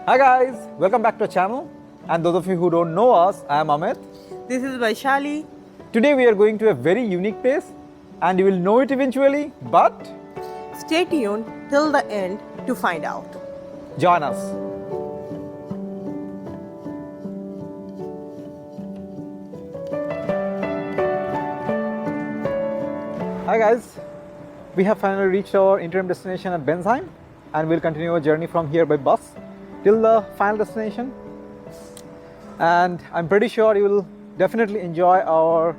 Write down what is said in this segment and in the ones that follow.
Hi guys, welcome back to our channel. And those of you who don't know us, I am Amit. This is Vaishali. Today we are going to a very unique place and you will know it eventually, but Stay tuned till the end to find out. join us. Hi guys, we have finally reached our interim destination at Bensheim and we'll continue our journey from here by bus till the final destination. And I'm pretty sure you will definitely enjoy our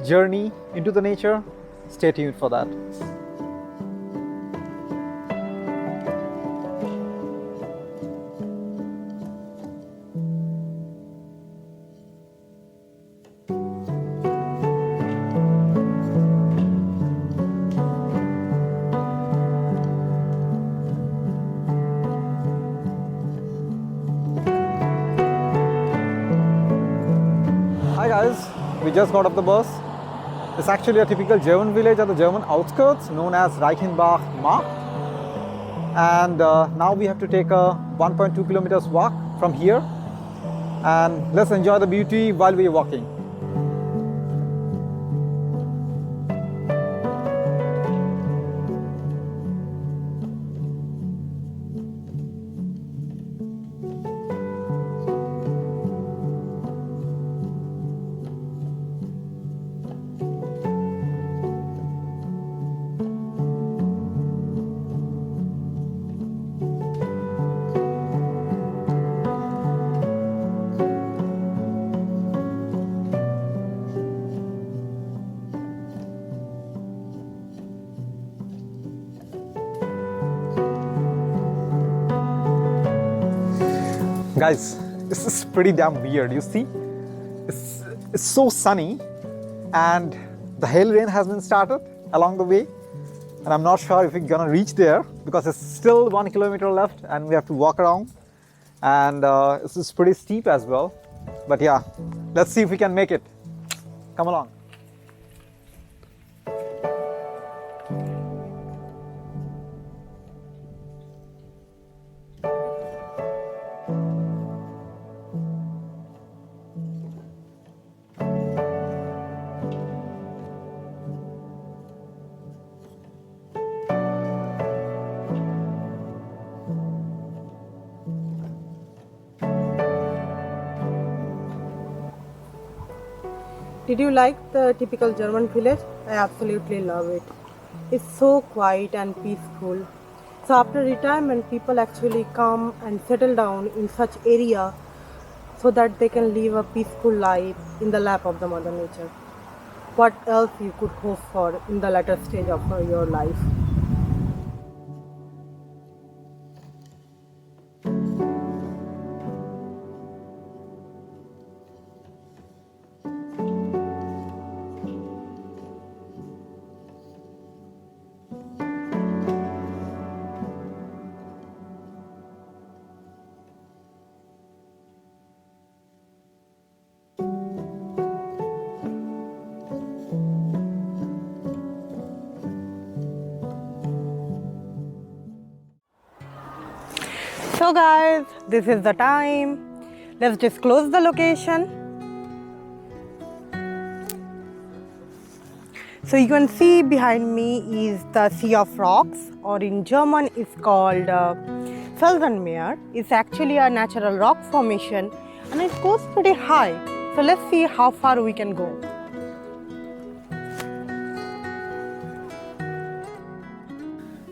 journey into the nature. Stay tuned for that. Hi guys, we just got off the bus. It's actually a typical German village at the German outskirts known as Reichenbach Village. And now we have to take a 1.2 kilometers walk from here. And let's enjoy the beauty while we're walking. Guys, this is pretty damn weird. You see, it's so sunny and the hail rain has been started along the way. And I'm not sure if we're gonna reach there because it's still 1 kilometer left and we have to walk around. And this is pretty steep as well. But yeah, let's see if we can make it. Come along. Did you like the typical German village? I absolutely love it. It's so quiet and peaceful. So after retirement, people actually come and settle down in such area so that they can live a peaceful life in the lap of the Mother Nature. What else you could hope for in the latter stage of your life? So guys, this is the time. Let's disclose the location. So you can see behind me is the Sea of Rocks, or in German it's called Felsenmeer. It's actually a natural rock formation and it goes pretty high. So let's see how far we can go.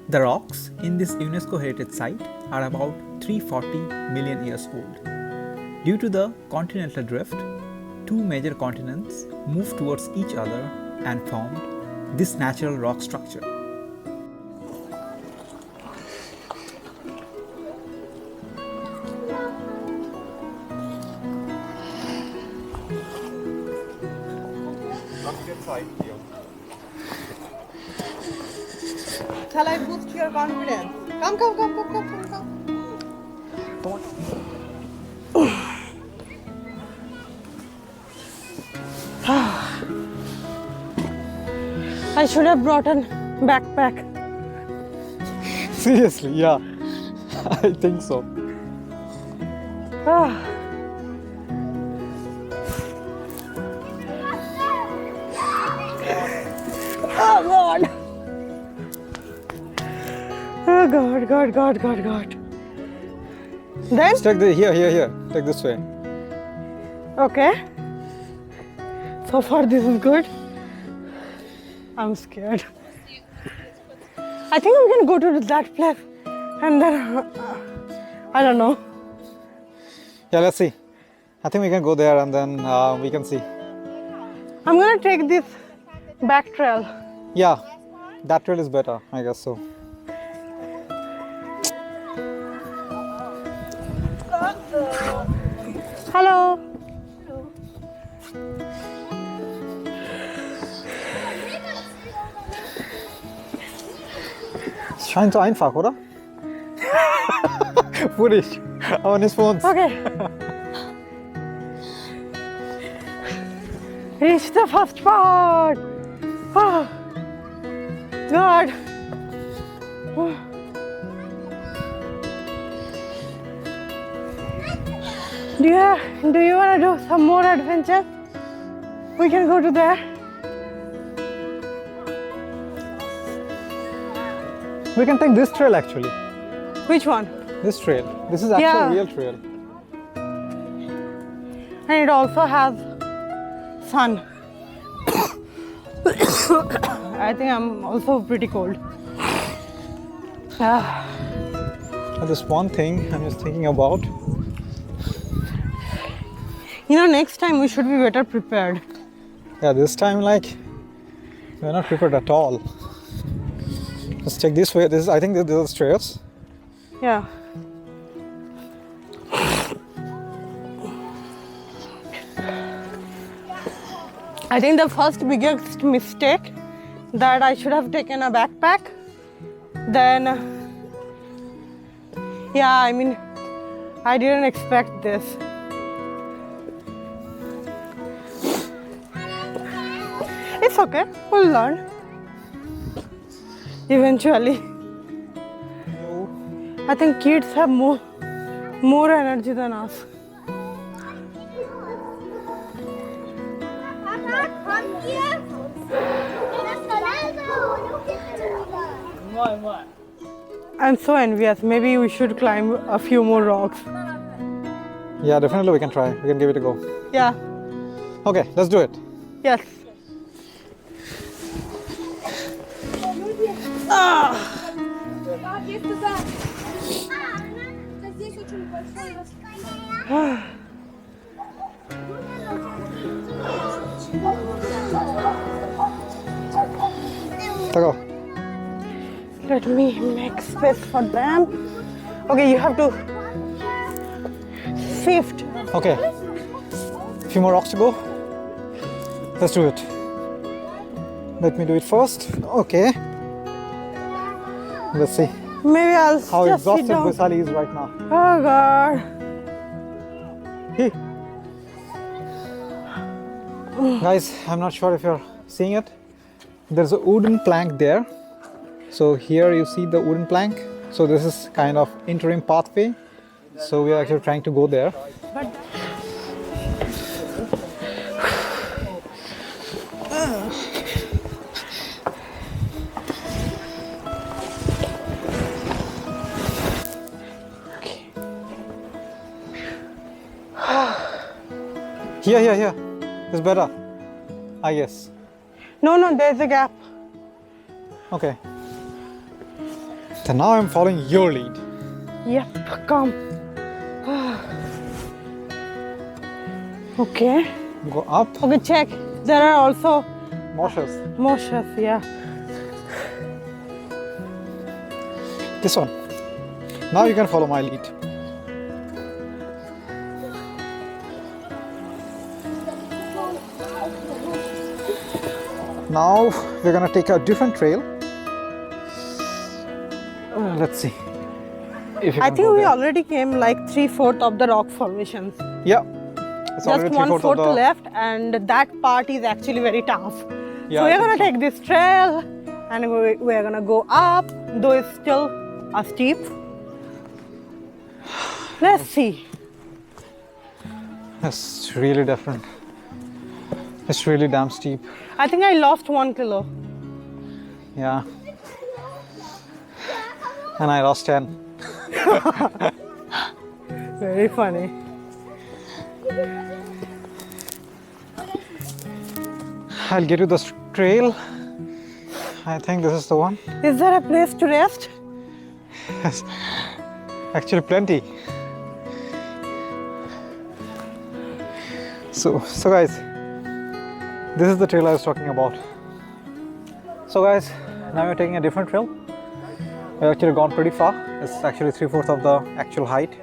The rocks in this UNESCO heritage site are about 340 million years old. Due to the continental drift, two major continents moved towards each other and formed this natural rock structure. Shall I boost your confidence? Come. I should have brought a backpack. Seriously, yeah. I think so. Ah. Oh God. Oh God, God, God, God, God. Then? Let's take the here. Take this way. Okay. So far this is good. I'm scared. I think we can go to that place and then I don't know. Yeah, let's see. I think we can go there and then we can see. I'm gonna take this back trail. Yeah, that trail is better, I guess so. Hello. Es scheint so einfach, oder? Foolish. Aber nicht für uns. Okay. Reach the first part. Oh. God. Oh. Do you want to do some more adventure? We can go to there. We can take this trail actually. Which one? This trail. This is actually Yeah. a real trail. And it also has sun. I think I'm also pretty cold. And there's one thing I'm just thinking about. You know, next time we should be better prepared. Yeah, this time like we're not prepared at all. Let's take this way. I think these are stairs. Yeah. I think the first biggest mistake that I should have taken a backpack. Then, yeah, I mean, I didn't expect this. It's okay, we'll learn. Eventually. I think kids have more energy than us. I'm so envious. Maybe we should climb a few more rocks. Yeah, definitely we can try. We can give it a go. Yeah. Okay, let's do it. Yes. Go. Let me make space for them. Okay, you have to shift. Okay. A few more rocks to go. Let's do it. Let me do it first. Okay. Let's see Maybe I'll how just sit exhausted down. Vaishali is right now. Oh God. Hey. Guys, I'm not sure if you're seeing it. There's a wooden plank there. So here you see the wooden plank. So this is kind of interim pathway. So we are actually trying to go there. But Here. It's better, I guess. no, there's a gap. Okay. So now I'm following your lead. Yep, come. Okay. Go up. Okay, check. There are also Marshes. marshes, yeah. This one. Now you can follow my lead. Now we're gonna take a different trail. Let's see. If you I can think go we there. already came like 3/4 of the rock formations. Yeah. It's Just already 1/4 3/4 of the. left, and that part is actually very tough. Yeah, So I we're gonna think take this trail and we're gonna go up, though it's still a steep. Let's see. It's really different. It's really damn steep. I think I lost 1 kilo. Yeah. And I lost 10. Very funny. I'll get you the trail. I think this is the one. Is there a place to rest? Yes. Actually, plenty. So guys, this is the trail I was talking about. So guys, now we're taking a different trail. We've actually gone pretty far. It's actually 3/4 of the actual height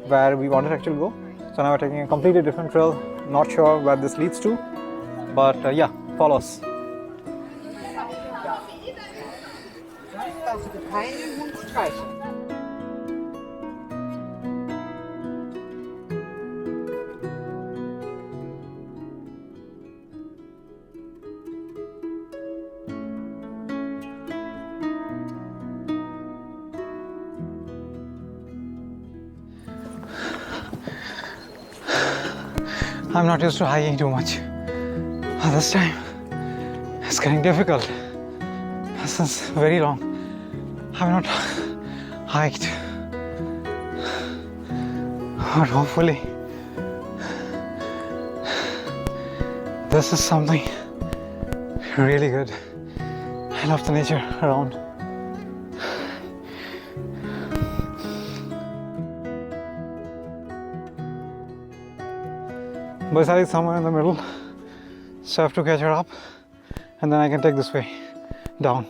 where we wanted to actually go. So now we're taking a completely different trail. Not sure where this leads to, but yeah, follow us. I'm not used to hiking too much. This time, it's getting difficult. This is very long. I've not hiked. But hopefully, this is something really good. I love the nature around. Baisali is somewhere in the middle, so I have to catch her up and then I can take this way down.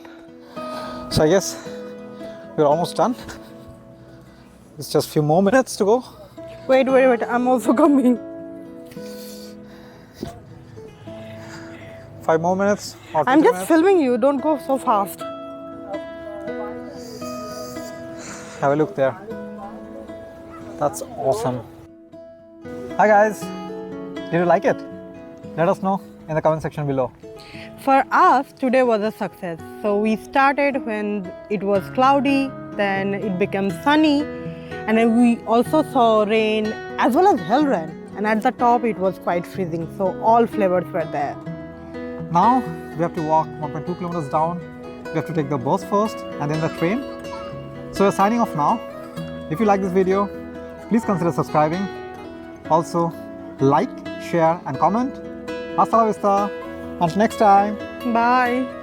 So I guess we're almost done. It's just a few more minutes to go. Wait, I'm also coming. 5 more minutes or 2 I'm just minutes. filming you, don't go so fast. Have a look there. That's awesome. Hi guys, did you like it? Let us know in the comment section below. For us, today was a success. So we started when it was cloudy, then it became sunny, and then we also saw rain as well as hell rain. And at the top, it was quite freezing. So all flavors were there. Now we have to walk 1.2 kilometers down. We have to take the bus first and then the train. So we're signing off now. If you like this video, please consider subscribing. Also, like, share and comment. Hasta la vista. Until next time. Bye.